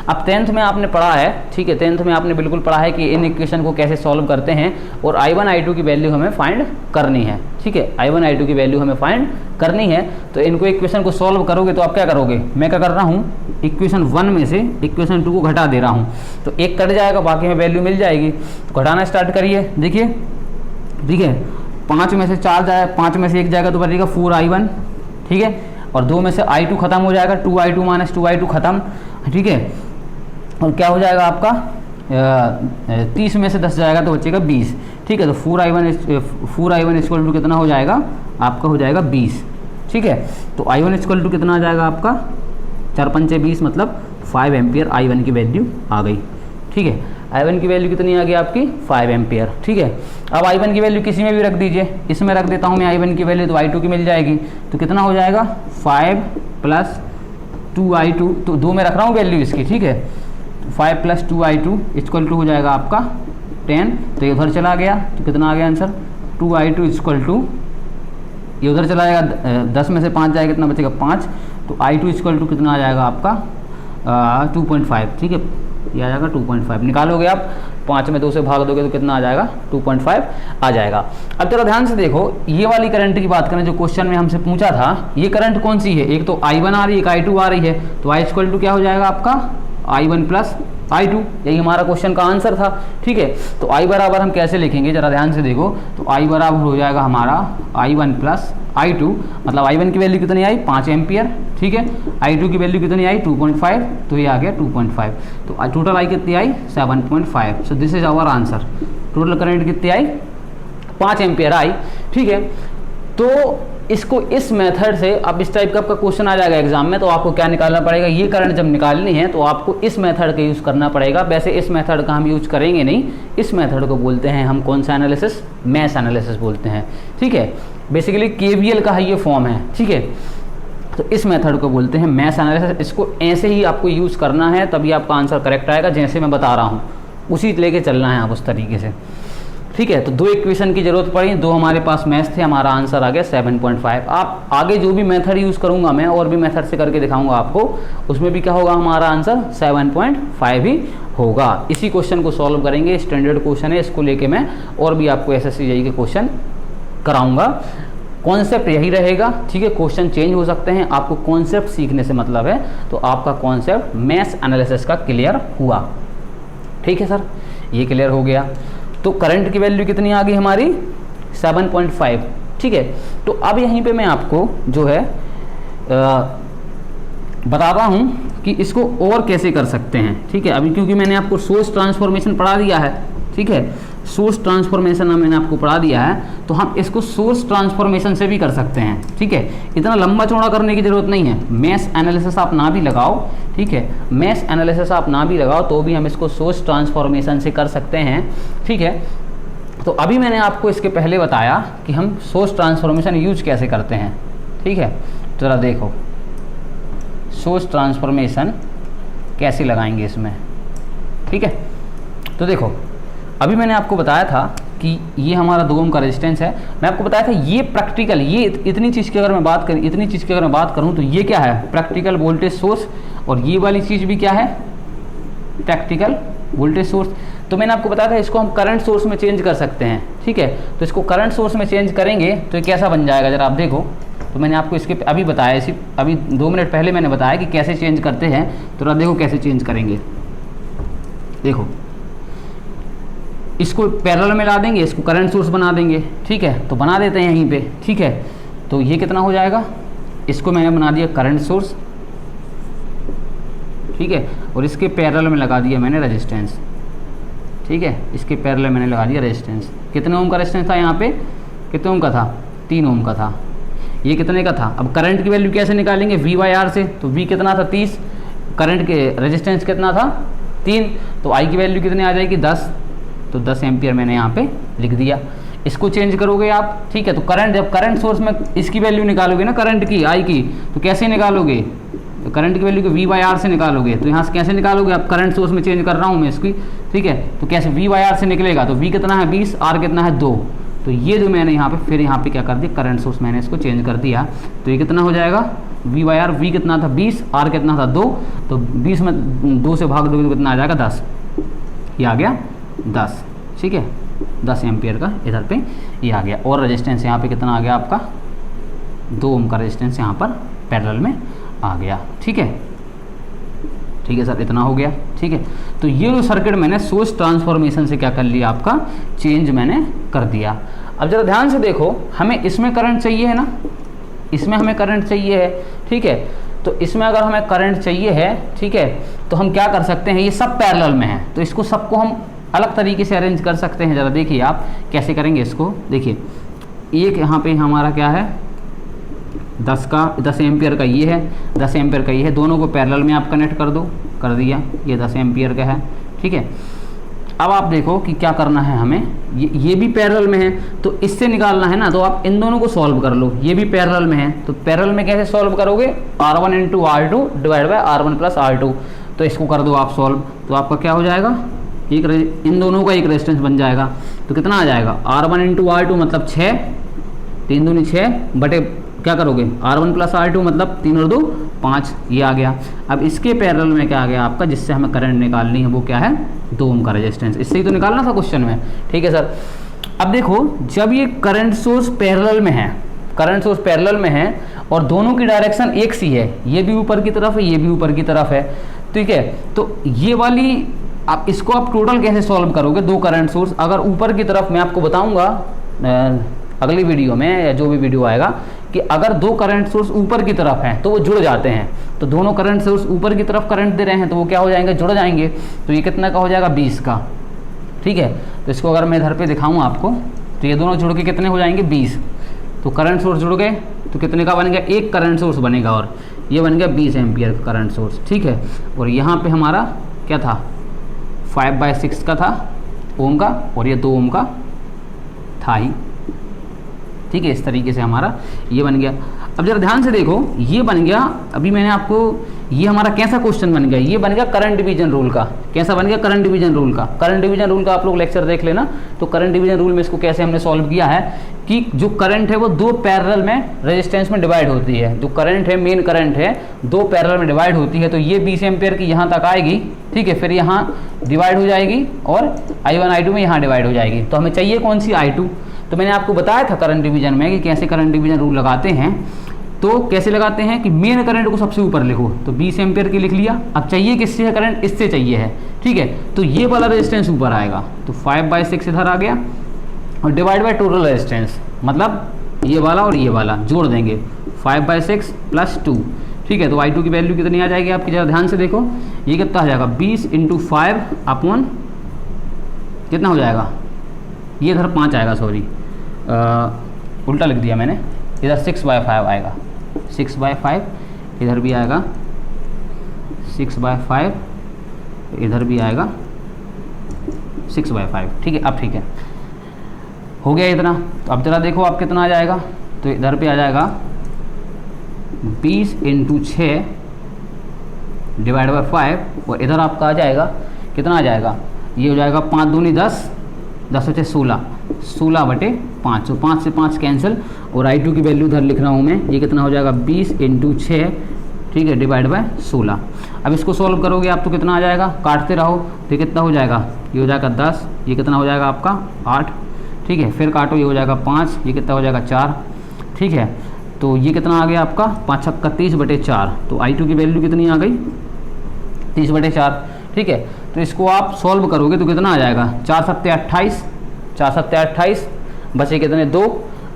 अब 10th में आपने पढ़ा है, ठीक है, 10th में आपने बिल्कुल पढ़ा है कि इन इक्वेशन को कैसे सॉल्व करते हैं और I1 I2 की वैल्यू हमें फाइंड करनी है, ठीक है, I1 I2 की वैल्यू हमें फाइंड करनी है। तो इनको इक्वेशन को सॉल्व करोगे तो आप क्या करोगे, मैं क्या कर रहा हूँ इक्वेशन 1 में से इक्वेशन 2 को घटा दे रहा हूँ, तो एक कट जाएगा बाकी में वैल्यू मिल जाएगी। तो घटाना स्टार्ट करिए, देखिए ठीक है, 5 में से 4 जाए, 5 में से 1 जाएगा तो बचेगा 4I1, ठीक है, और 2 में से I2 खत्म हो जाएगा, 2I2 माइनस 2I2 खत्म, ठीक है, और क्या हो जाएगा आपका 30 में से 10 जाएगा तो बचेगा 20, ठीक है। तो 4I1 इक्वल टू कितना हो जाएगा आपका, हो जाएगा 20, ठीक है। तो I1 इक्वल टू कितना आ जाएगा आपका 4 पंचे 20, मतलब 5 एम्पियर I1 की वैल्यू आ गई, ठीक है। I1 की वैल्यू कितनी आ गई आपकी 5 एम्पियर, ठीक है। अब I1 की वैल्यू किसी में भी रख दीजिए, इसमें रख देता हूँ मैं I1 की वैल्यू, तो I2 की मिल जाएगी, तो कितना हो जाएगा 5 प्लस 2I2, तो 2 में रख रहा हूँ वैल्यू इसकी, ठीक है, 5 प्लस 2I2 इक्वल टू हो जाएगा आपका 10, तो ये उधर चला गया तो कितना आ गया आंसर 2I2 इक्वल टू, ये उधर चला जाएगा 10 में से 5 जाएगा कितना बचेगा 5, तो I2 इक्वल टू कितना आ जाएगा आपका 2.5, ठीक है, ये आ जाएगा 2.5। निकालोगे आप 5 में 2 से भाग दोगे तो कितना आ जाएगा, 2.5 आ जाएगा। अब जरा ध्यान से देखो, ये वाली करंट की बात करें जो क्वेश्चन में हमसे पूछा था, ये करंट कौन सी है, एक तो I1 आ रही है, एक I2 आ रही है, तो I इक्वल टू क्या हो जाएगा आपका I1 प्लस I2, यही हमारा क्वेश्चन का आंसर था। ठीक है, तो I बराबर हम कैसे लिखेंगे जरा ध्यान से देखो, तो I बराबर हो जाएगा हमारा I1 प्लस I2, मतलब I1 की वैल्यू कितनी आई 5 एम्पियर, ठीक है, I2 की वैल्यू कितनी आई 2.5, तो ये आ गया 2.5, तो टोटल आई कितनी आई 7.5। So this is our answer. Total current कितनी आई 5 एम्पियर आई। ठीक है, तो इसको इस मेथड से, अब इस टाइप का आपका क्वेश्चन आ जाएगा एग्जाम में, तो आपको क्या निकालना पड़ेगा, ये करंट जब निकालनी है तो आपको इस मेथड का यूज़ करना पड़ेगा। वैसे इस मेथड का हम यूज करेंगे नहीं, इस मेथड को बोलते हैं हम कौन सा एनालिसिस, मैश एनालिसिस बोलते हैं। ठीक है, बेसिकली केवीएल का ये फॉर्म है। ठीक है, तो इस मेथड को बोलते हैं मैश एनालिसिस। इसको ऐसे ही आपको यूज़ करना है, तभी आपका आंसर करेक्ट आएगा, जैसे मैं बता रहा हूँ उसी लेके चलना है आप उस तरीके से। ठीक है, तो 2 इक्वेशन की जरूरत पड़ी, 2 हमारे पास मैच थे, हमारा आंसर आ गया 7.5। आप आगे जो भी मेथड यूज़ करूंगा मैं, और भी मेथड से करके दिखाऊंगा आपको, उसमें भी क्या होगा, हमारा आंसर 7.5 ही होगा। इसी क्वेश्चन को सॉल्व करेंगे, स्टैंडर्ड क्वेश्चन है, इसको लेके मैं और भी आपको एसएससी जेईई के क्वेश्चन कराऊंगा। कॉन्सेप्ट यही रहेगा। ठीक है, क्वेश्चन चेंज हो सकते हैं, आपको कॉन्सेप्ट सीखने से मतलब है, तो आपका कॉन्सेप्ट मैश एनालिसिस का क्लियर हुआ। ठीक है सर, ये क्लियर हो गया। तो करंट की वैल्यू कितनी आ गई हमारी 7.5। ठीक है, तो अब यहीं पे मैं आपको जो है बता रहा हूं कि इसको और कैसे कर सकते हैं। ठीक है, अभी क्योंकि मैंने आपको सोर्स ट्रांसफॉर्मेशन पढ़ा दिया है। ठीक है, सोर्स ट्रांसफॉर्मेशन मैंने आपको पढ़ा दिया है, तो हम इसको सोर्स ट्रांसफॉर्मेशन से भी कर सकते हैं। ठीक है, इतना लंबा चौड़ा करने की जरूरत नहीं है। मैश एनालिसिस आप ना भी लगाओ, ठीक है, मैश एनालिसिस आप ना भी लगाओ तो भी हम इसको सोर्स ट्रांसफॉर्मेशन से कर सकते हैं। ठीक है, तो अभी मैंने आपको इसके पहले बताया कि हम सोर्स ट्रांसफॉर्मेशन यूज कैसे करते हैं। ठीक है, जरा देखो सोर्स ट्रांसफॉर्मेशन कैसे लगाएंगे इसमें। ठीक है, तो देखो अभी मैंने आपको बताया था कि ये हमारा 2 ओम का रेजिस्टेंस है। मैं आपको बताया था ये प्रैक्टिकल, ये इतनी चीज़ की अगर मैं बात करूँ तो ये क्या है, प्रैक्टिकल वोल्टेज सोर्स, और ये वाली चीज़ भी क्या है, प्रैक्टिकल वोल्टेज सोर्स। तो मैंने आपको बताया था इसको हम करंट सोर्स में चेंज कर सकते हैं। ठीक है, तो इसको करंट सोर्स में चेंज करेंगे तो ये कैसा बन जाएगा जरा आप देखो। तो मैंने आपको इसके अभी बताया, अभी 2 मिनट पहले मैंने बताया कि कैसे चेंज करते हैं, तो जरा देखो कैसे चेंज करेंगे। देखो इसको पैरेलल में ला देंगे, इसको करंट सोर्स बना देंगे। ठीक है, तो बना देते हैं यहीं पे। ठीक है, तो ये कितना हो जाएगा, इसको मैंने बना दिया करंट सोर्स। ठीक है, और इसके पैरेलल में लगा दिया मैंने रेजिस्टेंस। ठीक है, इसके पैरेलल मैंने लगा दिया रेजिस्टेंस। कितने ओम का रेजिस्टेंस था यहाँ पे, कितने ओम का था, 3 ओम का था। ये कितने का था, अब करंट की वैल्यू कैसे निकालेंगे, V/R से। तो V कितना था 30, करंट के रेजिस्टेंस कितना था 3, तो I की वैल्यू कितनी आ जाएगी 10, तो 10 एम्पियर मैंने यहाँ पे लिख दिया। इसको चेंज करोगे आप। ठीक है, तो करंट, जब करंट सोर्स में इसकी वैल्यू निकालोगे ना, करंट की I की, तो कैसे निकालोगे, तो करंट की वैल्यू को V/R से निकालोगे। तो यहाँ से कैसे निकालोगे, अब करंट सोर्स में चेंज कर रहा हूँ मैं इसकी। ठीक है, तो कैसे V/R से निकलेगा, तो V कितना है 20, R कितना है 2, तो ये जो मैंने यहाँ पे फिर यहाँ पे क्या कर दिया, करंट सोर्स मैंने इसको चेंज कर दिया। तो ये कितना हो जाएगा V/R, V कितना था 20, R कितना था 2, तो 20 में 2 से भाग दोगे तो कितना आ जाएगा 10, ये आ गया 10। ठीक है, 10 एम्पियर का इधर पे ये आ गया। और रेजिस्टेंस यहाँ पे कितना आ गया आपका, 2 ओम का रेजिस्टेंस यहाँ पर पैरेलल में आ गया। ठीक है, ठीक है सर, इतना हो गया। ठीक है, तो ये जो सर्किट मैंने सोर्स ट्रांसफॉर्मेशन से क्या कर लिया, आपका चेंज मैंने कर दिया। अब जरा ध्यान से देखो, हमें इसमें करंट चाहिए है ना, इसमें हमें करंट चाहिए है। ठीक है, तो इसमें अगर हमें करंट चाहिए है, ठीक है, तो हम क्या कर सकते हैं, ये सब पैरेलल में है, तो इसको सबको हम अलग तरीके से अरेंज कर सकते हैं। ज़रा देखिए आप कैसे करेंगे इसको। देखिए एक यहाँ पे हमारा क्या है, 10 एम्पियर का ये है, 10 एम्पियर का ये है, दोनों को पैरेलल में आप कनेक्ट कर दो, कर दिया, ये 10 एम्पियर का है। ठीक है, अब आप देखो कि क्या करना है हमें, ये भी पैरेलल में है, तो इससे निकालना है ना, तो आप इन दोनों को सॉल्व कर लो। ये भी पैरेलल में है, तो पैरेलल में कैसे सॉल्व करोगे, R1 × R2 divide by R1 + R2, तो इसको कर दो आप सॉल्व, तो आपका क्या हो जाएगा, इन दोनों का एक रेजिस्टेंस बन जाएगा। तो कितना आ जाएगा, R1 × R2 मतलब 6, 3 दूनी 6 बटे क्या करोगे, R1 + R2 मतलब 3 और 2 5 ये आ गया। अब इसके पैरेलल में क्या आ गया आपका, जिससे हमें करंट निकालनी है वो क्या है, 2 ओम का रेजिस्टेंस। इससे ही तो निकालना था क्वेश्चन में, ठीक है सर। अब देखो जब ये करंट सोर्स पैरेलल में है, करंट सोर्स पैरेलल में है और दोनों की डायरेक्शन एक सी है, ये भी ऊपर की तरफ है, ये भी ऊपर की तरफ है, ठीक है। तो ये वाली आप इसको आप टोटल कैसे सॉल्व करोगे, 2 करंट सोर्स अगर ऊपर की तरफ, मैं आपको बताऊंगा अगली वीडियो में या जो भी वीडियो आएगा, कि अगर 2 करंट सोर्स ऊपर की तरफ हैं तो वो जुड़ जाते हैं। तो दोनों करंट सोर्स ऊपर की तरफ करंट दे रहे हैं तो वो क्या हो जाएंगे, जुड़ जाएंगे। तो ये कितना का हो जाएगा, 20 का, ठीक है। तो इसको अगर मैं इधर पे दिखाऊं आपको, तो ये दोनों जुड़ के कितने हो जाएंगे, 20। तो करंट सोर्स जुड़ गए तो कितने का बन गया, 1 करंट सोर्स बनेगा और ये बन गया 20 एम्पियर का करंट सोर्स, ठीक है। और यहाँ पे हमारा क्या था, 5/6 का था ओम का, और ये 2 ओम का था ही, ठीक है। इस तरीके से हमारा ये बन गया। अब जरा ध्यान से देखो, ये बन गया, अभी मैंने आपको, ये हमारा कैसा क्वेश्चन बन गया, ये बन गया करंट डिवीजन रूल का। कैसा बन गया, करंट डिवीजन रूल का। करंट डिवीजन रूल का आप लोग लेक्चर देख लेना। तो करंट डिवीजन रूल में इसको कैसे हमने सॉल्व किया है कि जो करंट है वो 2 पैरेलल में रेजिस्टेंस में डिवाइड होती है। जो करंट है, मेन करंट है, 2 पैरेलल में डिवाइड होती है। तो ये 20 एम्पियर की यहाँ तक आएगी, ठीक है, फिर यहाँ डिवाइड हो जाएगी और I1 I2 में यहाँ डिवाइड हो जाएगी। तो हमें चाहिए कौन सी, I2। तो मैंने आपको बताया था करंट डिवीजन में कि कैसे करंट डिवीजन रूल लगाते हैं। तो कैसे लगाते हैं कि मेन करंट को सबसे ऊपर लिखो, तो 20 एम्पियर की लिख लिया। अब चाहिए किससे है करंट, इससे चाहिए है, ठीक है। तो ये वाला रेजिस्टेंस ऊपर आएगा, तो 5/6 इधर आ गया और डिवाइड बाय टोटल रेजिस्टेंस, मतलब ये वाला और ये वाला जोड़ देंगे, 5/6 + 2, ठीक है। तो I2 की वैल्यू कितनी आ जाएगी आपकी, जरा ध्यान से देखो, ये कितना आ जाएगा, 20 × 5 अपॉन कितना हो जाएगा, ये इधर 5 आएगा, सॉरी उल्टा लिख दिया मैंने, इधर 6/5 आएगा, 6/5 इधर भी आएगा, 6/5 इधर भी आएगा, 6/5, ठीक है। अब ठीक है, हो गया इतना। तो अब जरा देखो आप कितना आ जाएगा, तो इधर पे आ जाएगा 20 × 6 डिवाइड बाय 5, और इधर आपका आ जाएगा कितना आ जाएगा, ये हो जाएगा 5 दूनी 10, 10 × 16, 16/5। तो 5 से 5 कैंसिल, और I2 की वैल्यू इधर लिख रहा हूँ मैं, ये कितना हो जाएगा 20 × 6, ठीक है, डिवाइड बाय 16। अब इसको सॉल्व करोगे आप तो कितना आ जाएगा, काटते रहो तो ये कितना हो जाएगा, ये हो जाएगा 10, ये कितना हो जाएगा आपका 8, ठीक है। फिर काटो, ये हो जाएगा 5, ये कितना हो जाएगा 4, ठीक है। तो ये कितना आ गया आपका 5 × 6 30/4। तो I2 की वैल्यू कितनी आ गई, 30/4, ठीक है। तो इसको आप सॉल्व करोगे तो कितना आ जाएगा, 4 × 7 = 28, 4 × 7 = 28, बचे कितने 2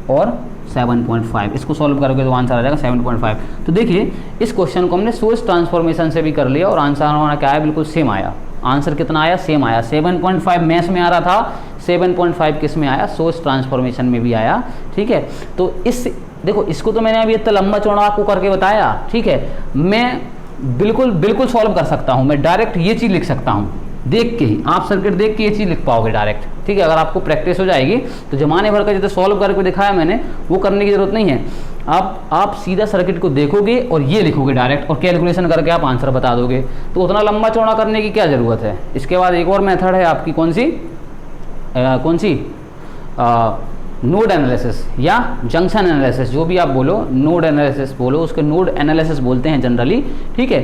और 7.5। इसको सॉल्व करोगे तो आंसर आ जाएगा 7.5। तो देखिए इस क्वेश्चन को हमने सोर्स ट्रांसफॉर्मेशन से भी कर लिया और आंसर हमारा क्या है, बिल्कुल सेम आया। आंसर कितना आया, सेम आया। 7.5 मैथ्स में आ रहा था, 7.5 किस में आया, सोर्स ट्रांसफॉर्मेशन में भी आया, ठीक है। तो इस देखो, इसको तो मैंने अभी इतना लंबा चौड़ा आपको करके बताया, ठीक है। मैं बिल्कुल सॉल्व कर सकता हूँ, मैं डायरेक्ट ये चीज़ लिख सकता हूँ, देख के ही आप सर्किट देख के ये चीज़ लिख पाओगे डायरेक्ट, ठीक है। अगर आपको प्रैक्टिस हो जाएगी तो जमाने भर का जितना सॉल्व करके दिखाया मैंने वो करने की जरूरत नहीं है। आप सीधा सर्किट को देखोगे और ये लिखोगे डायरेक्ट, और कैलकुलेशन करके आप आंसर बता दोगे। तो उतना लंबा चौड़ा करने की क्या ज़रूरत है। इसके बाद एक और मेथड है आपकी, कौन सी नोड एनालिसिस या जंक्शन एनालिसिस, जो भी आप बोलो, नोड एनालिसिस बोलो, उसके नोड एनालिसिस बोलते हैं जनरली, ठीक है।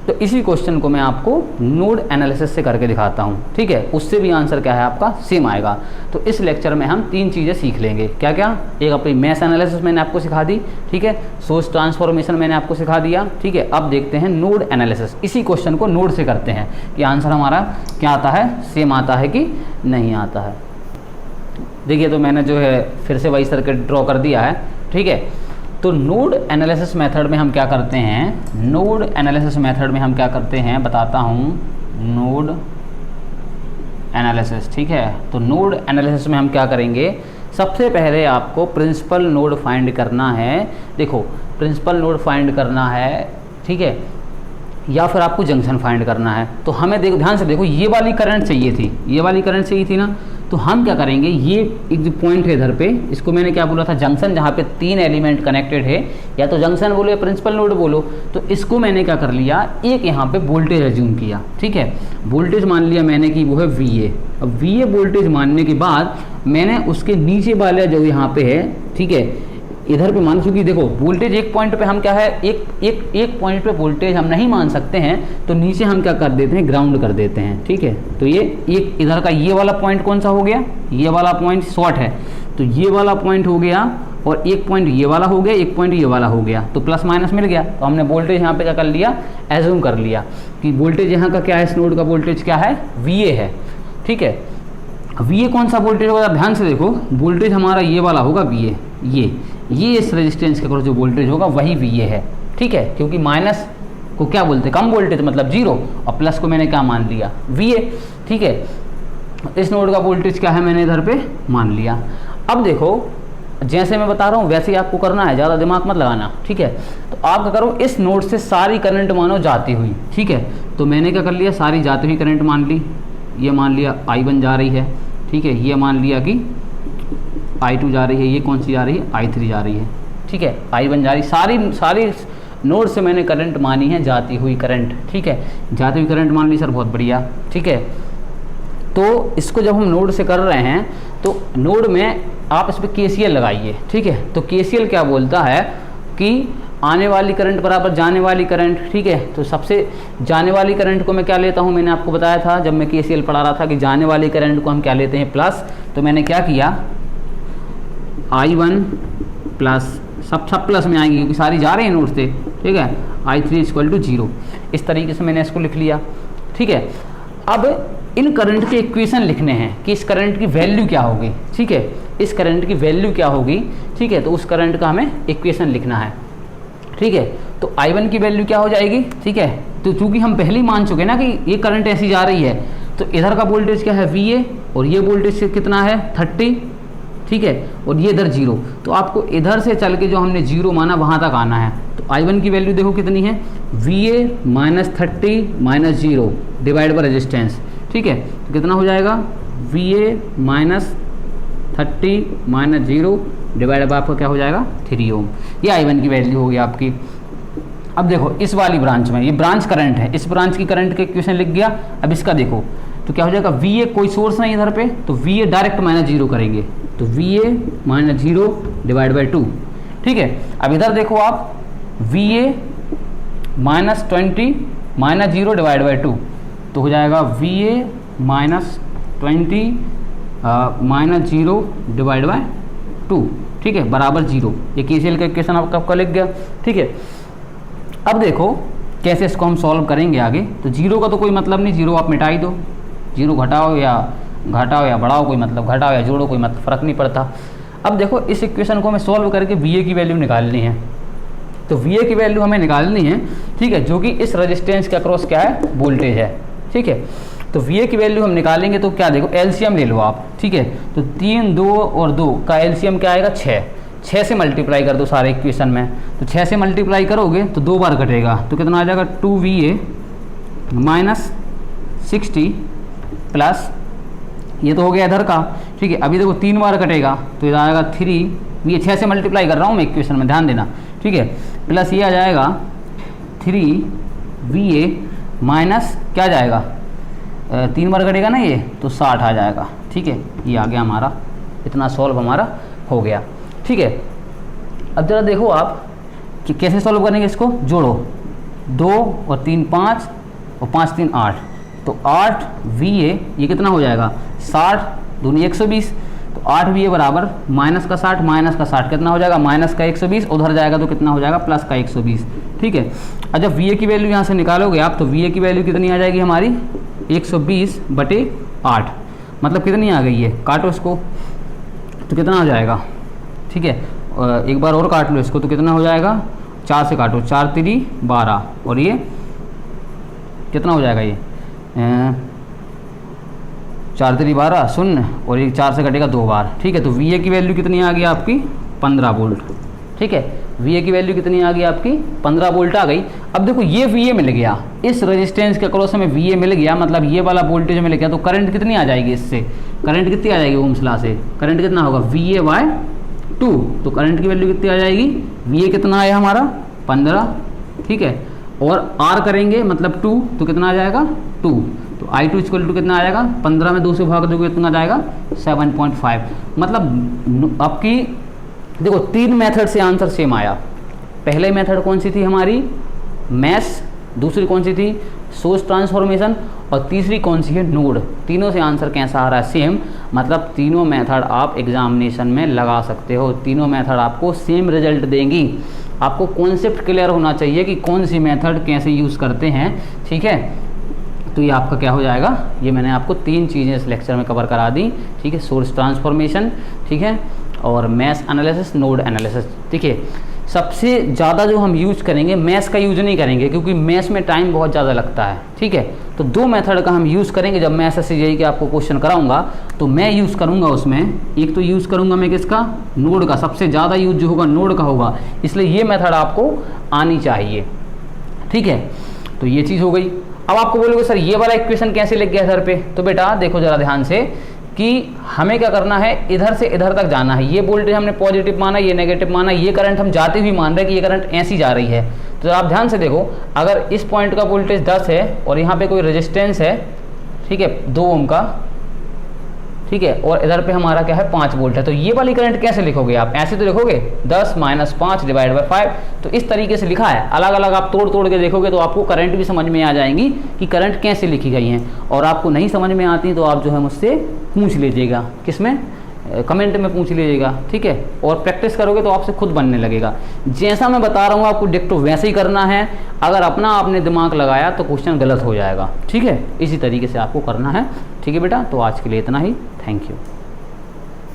तो इसी क्वेश्चन को मैं आपको नोड एनालिसिस से करके दिखाता हूँ, ठीक है। उससे भी आंसर क्या है आपका, सेम आएगा। तो इस लेक्चर में हम 3 चीज़ें सीख लेंगे, क्या क्या, एक अपनी मैश एनालिसिस मैंने आपको सिखा दी, ठीक है, सोर्स ट्रांसफॉर्मेशन मैंने आपको सिखा दिया, ठीक है। अब देखते हैं नोड एनालिसिस, इसी क्वेश्चन को नोड से करते हैं कि आंसर हमारा क्या आता है, सेम आता है कि नहीं आता है। देखिए तो मैंने जो है फिर से वही सर्किट ड्रॉ कर दिया है, ठीक है। तो नोड एनालिसिस मेथड में हम क्या करते हैं, नोड एनालिसिस मेथड में हम क्या करते हैं बताता हूँ, नोड एनालिसिस, ठीक है। तो नोड एनालिसिस में हम क्या करेंगे, सबसे पहले आपको प्रिंसिपल नोड फाइंड करना है। देखो प्रिंसिपल नोड फाइंड करना है, ठीक है, या फिर आपको जंक्शन फाइंड करना है। तो हमें देखो, ध्यान से देखो, ये वाली करंट चाहिए थी, ये वाली करंट चाहिए थी ना। तो हम क्या करेंगे, ये एक जो पॉइंट है इधर पे, इसको मैंने क्या बोला था, जंक्शन, जहाँ पे 3 एलिमेंट कनेक्टेड है, या तो जंक्शन बोलो या प्रिंसिपल नोड बोलो। तो इसको मैंने क्या कर लिया, एक यहाँ पे वोल्टेज एज्यूम किया, ठीक है। वोल्टेज मान लिया मैंने कि वो है VA। अब VA वोल्टेज मानने के बाद मैंने उसके नीचे वाला जो यहाँ पे है, ठीक है, इधर पे मान, क्योंकि देखो वोल्टेज एक पॉइंट पे हम क्या है, एक पॉइंट पे वोल्टेज हम नहीं मान सकते हैं, तो नीचे हम क्या कर देते हैं, ग्राउंड कर देते हैं। ठीक है, तो ये एक इधर का ये वाला पॉइंट कौन सा हो गया, ये वाला पॉइंट शॉर्ट है, तो ये वाला पॉइंट हो गया, और एक पॉइंट ये वाला हो गया, एक पॉइंट ये वाला हो गया, तो प्लस माइनस मिल गया। तो हमने वोल्टेज यहाँ पे क्या कर लिया, एज्यूम कर लिया कि वोल्टेज यहाँ का क्या है, इस नोड का वोल्टेज क्या है, VA है। ठीक है, VA कौन सा वोल्टेज होगा, ध्यान से देखो, वोल्टेज हमारा ये वाला होगा VA, ये इस रेजिस्टेंस के अक्रॉस जो वोल्टेज होगा वही VA है। ठीक है, क्योंकि माइनस को क्या बोलते हैं, कम वोल्टेज मतलब जीरो, और प्लस को मैंने क्या मान लिया, VA। ठीक है, इस नोड का वोल्टेज क्या है, मैंने इधर पे मान लिया। अब देखो जैसे मैं बता रहा हूँ वैसे ही आपको करना है, ज़्यादा दिमाग मत लगाना। ठीक है, तो आप क्या करो, इस नोड से सारी करंट मानो जाती हुई। ठीक है, तो मैंने क्या कर लिया, सारी जाती हुई करंट मान ली, ये मान लिया I1 जा रही है। ठीक है, ये मान लिया कि I2 जा रही है, ये कौन सी जा रही है, I3 जा रही है। ठीक है, I1 जा रही, सारी नोड से मैंने करंट मानी है जाती हुई करंट। ठीक है, जाती हुई करंट मान ली सर, बहुत बढ़िया। ठीक है, तो इसको जब हम नोड से कर रहे हैं तो नोड में आप इस पर KCL लगाइए। ठीक है, तो KCL क्या बोलता है कि आने वाली करंट बराबर जाने वाली करंट। ठीक है, तो सबसे जाने वाली करंट को मैं क्या लेता हूँ, मैंने आपको बताया था जब मैं KCL पढ़ा रहा था कि जाने वाली करंट को हम क्या लेते हैं, प्लस। तो मैंने क्या किया, I1 प्लस, सब प्लस में आएंगे क्योंकि सारी जा रही हैं नोड से। ठीक है, I3 = 0, इस तरीके से मैंने इसको लिख लिया। ठीक है, अब इन करंट के इक्वेशन लिखने हैं कि इस करंट की वैल्यू क्या होगी। ठीक है, इस करंट की वैल्यू क्या होगी। ठीक है, तो उस करंट का हमें इक्वेशन लिखना है। ठीक है, तो I1 की वैल्यू क्या हो जाएगी। ठीक है, तो चूंकि हम पहले ही मान चुके ना कि ये करंट ऐसी जा रही है, तो इधर का वोल्टेज क्या है, VA, और ये वोल्टेज कितना है, 30। ठीक है, और ये इधर 0, तो आपको इधर से चल के जो हमने 0 माना वहाँ तक आना है। तो I1 की वैल्यू देखो कितनी है, VA - 30 - 0 डिवाइड बाय रेजिस्टेंस। ठीक है, तो कितना हो जाएगा, VA - 30 - 0 डिवाइड बाय आपका क्या हो जाएगा, 3 ओम। ये I1 की वैल्यू होगी आपकी। अब देखो इस वाली ब्रांच में, ये ब्रांच करंट है, इस ब्रांच की करंट के इक्वेशन लिख गया। अब इसका देखो तो क्या हो जाएगा, VA कोई सोर्स नहीं इधर पे, तो VA डायरेक्ट -0 करेंगे, तो VA - 0 डिवाइड बाई 2। ठीक है, अब इधर देखो आप, VA - 20 - 0 डिवाइड बाई 2, तो हो जाएगा VA - 20 - 0 डिवाइड बाय 2। ठीक है, बराबर 0। ये KCL का इक्वेशन आपका लिख गया। ठीक है, अब देखो कैसे इसको हम सॉल्व करेंगे आगे। तो 0 का तो कोई मतलब नहीं, 0 आप मिटा ही दो, 0 घटाओ या बढ़ाओ कोई मतलब, घटाओ या जोड़ो कोई मतलब फ़र्क नहीं पड़ता। अब देखो इस इक्वेशन को हमें सॉल्व करके VA की वैल्यू निकालनी है। तो VA की वैल्यू हमें निकालनी है। ठीक है, जो कि इस रेजिस्टेंस के अक्रॉस क्या है, वोल्टेज है। ठीक है, तो VA की वैल्यू हम निकालेंगे तो क्या देखो, LCM ले लो आप। ठीक है, तो 3, 2 और 2 का LCM क्या आएगा, 6 से मल्टीप्लाई कर दो सारे इक्वेशन में। तो 6 से मल्टीप्लाई करोगे तो 2 बार कटेगा, तो कितना आ जाएगा, 2VA - 60 प्लस, ये तो हो गया इधर का। ठीक है, अभी देखो 3 बार कटेगा तो इधर आएगा 3, ये 6 से मल्टीप्लाई कर रहा हूँ मैं इक्वेशन में, ध्यान देना। ठीक है, प्लस ये आ जाएगा 3VA माइनस क्या जाएगा, 3 बार कटेगा ना ये, तो 60 आ जाएगा। ठीक है, ये आ गया हमारा, इतना सॉल्व हमारा हो गया। ठीक है, अब जरा देखो आप कि कैसे सॉल्व करेंगे इसको, जोड़ो 2 और 3 5 और 5 3 8, तो 8VA ये कितना हो जाएगा, 60 दूनी 120, तो 8VA बराबर माइनस का 60 कितना हो जाएगा, माइनस का 120, उधर जाएगा तो कितना हो जाएगा, प्लस का 120। ठीक है, और जब VA की वैल्यू यहाँ से निकालोगे आप, तो VA की वैल्यू कितनी आ जाएगी हमारी, 120/8, मतलब कितनी आ गई है, काटो इसको तो कितना हो जाएगा। ठीक है, एक बार और काट लो इसको तो कितना हो जाएगा, 4 से काटो, 4 3 12, और ये कितना हो जाएगा, ये 4 3 12 शून्य, और ये 4 से कटेगा 2 बार। ठीक है, तो VA की वैल्यू कितनी आ गई आपकी, 15 वोल्ट। ठीक है, VA की वैल्यू कितनी आ गई आपकी, 15 वोल्ट आ गई। अब देखो ये VA मिल गया, इस रेजिस्टेंस के अक्रॉस हमें VA मिल गया, मतलब ये वाला वोल्टेज मिल गया, तो करंट कितनी आ जाएगी इससे, करंट कितनी आ जाएगी ओम्स लॉ से, करंट कितना होगा, VA/2, तो करंट की वैल्यू कितनी आ जाएगी, VA कितना आया हमारा 15। ठीक है, और R करेंगे मतलब 2, तो कितना आ जाएगा 2, तो I2 = कितना आ जाएगा, 15 में 2 से भाग दोगे कितना आ जाएगा 7.5, मतलब आपकी देखो 3 मेथड से आंसर सेम आया। पहले मेथड कौन सी थी हमारी, मैश, दूसरी कौन सी थी, सोर्स ट्रांसफॉर्मेशन, और तीसरी कौन सी है, नोड। तीनों से आंसर कैसा आ रहा है, सेम। मतलब तीनों मेथड आप एग्जामिनेशन में लगा सकते हो, तीनों मेथड आपको सेम रिजल्ट देंगी। आपको कॉन्सेप्ट क्लियर होना चाहिए कि कौन सी मेथड कैसे यूज़ करते हैं, ठीक है। तो ये आपका क्या हो जाएगा, ये मैंने आपको 3 चीज़ें इस लेक्चर में कवर करा दी, ठीक है। सोर्स ट्रांसफॉर्मेशन, ठीक है, और मैश एनालिसिस, नोड एनालिसिस, ठीक है। सबसे ज़्यादा जो हम यूज करेंगे, मैश का यूज नहीं करेंगे क्योंकि मैश में टाइम बहुत ज़्यादा लगता है, ठीक है। तो 2 मेथड का हम यूज़ करेंगे। जब मैं SSC JEE के आपको क्वेश्चन कराऊंगा तो मैं यूज़ करूंगा उसमें, एक तो यूज़ करूंगा मैं किसका, नोड का। सबसे ज़्यादा यूज जो होगा नोड का होगा, इसलिए ये मेथड आपको आनी चाहिए, ठीक है। तो ये चीज़ हो गई। अब आपको बोलोगे सर ये वाला इक्वेशन कैसे लिख गया सर पे, तो बेटा देखो जरा ध्यान से कि हमें क्या करना है, इधर से इधर तक जाना है। ये वोल्टेज हमने पॉजिटिव माना, ये नेगेटिव माना, ये करंट हम जाते हुए मान रहे हैं कि ये करंट ऐसी जा रही है। तो आप ध्यान से देखो, अगर इस पॉइंट का वोल्टेज 10 है और यहाँ पे कोई रेजिस्टेंस है, ठीक है, 2 ओम का, ठीक है, और इधर पे हमारा क्या है 5 वोल्ट है, तो ये वाली करंट कैसे लिखोगे आप, ऐसे तो लिखोगे 10 - 5 / 5। तो इस तरीके से लिखा है। अलग अलग आप तोड़ तोड़ के देखोगे तो आपको करंट भी समझ में आ जाएंगी कि करंट कैसे लिखी गई हैं। और आपको नहीं समझ में आती तो आप जो है मुझसे पूछ लीजिएगा, किसमें, कमेंट में पूछ लीजिएगा, ठीक है। और प्रैक्टिस करोगे तो आपसे खुद बनने लगेगा। जैसा मैं बता रहा हूँ आपको डिक्टो वैसे ही करना है। अगर अपना आपने दिमाग लगाया तो क्वेश्चन गलत हो जाएगा, ठीक है। इसी तरीके से आपको करना है, ठीक है बेटा। तो आज के लिए इतना ही, थैंक यू।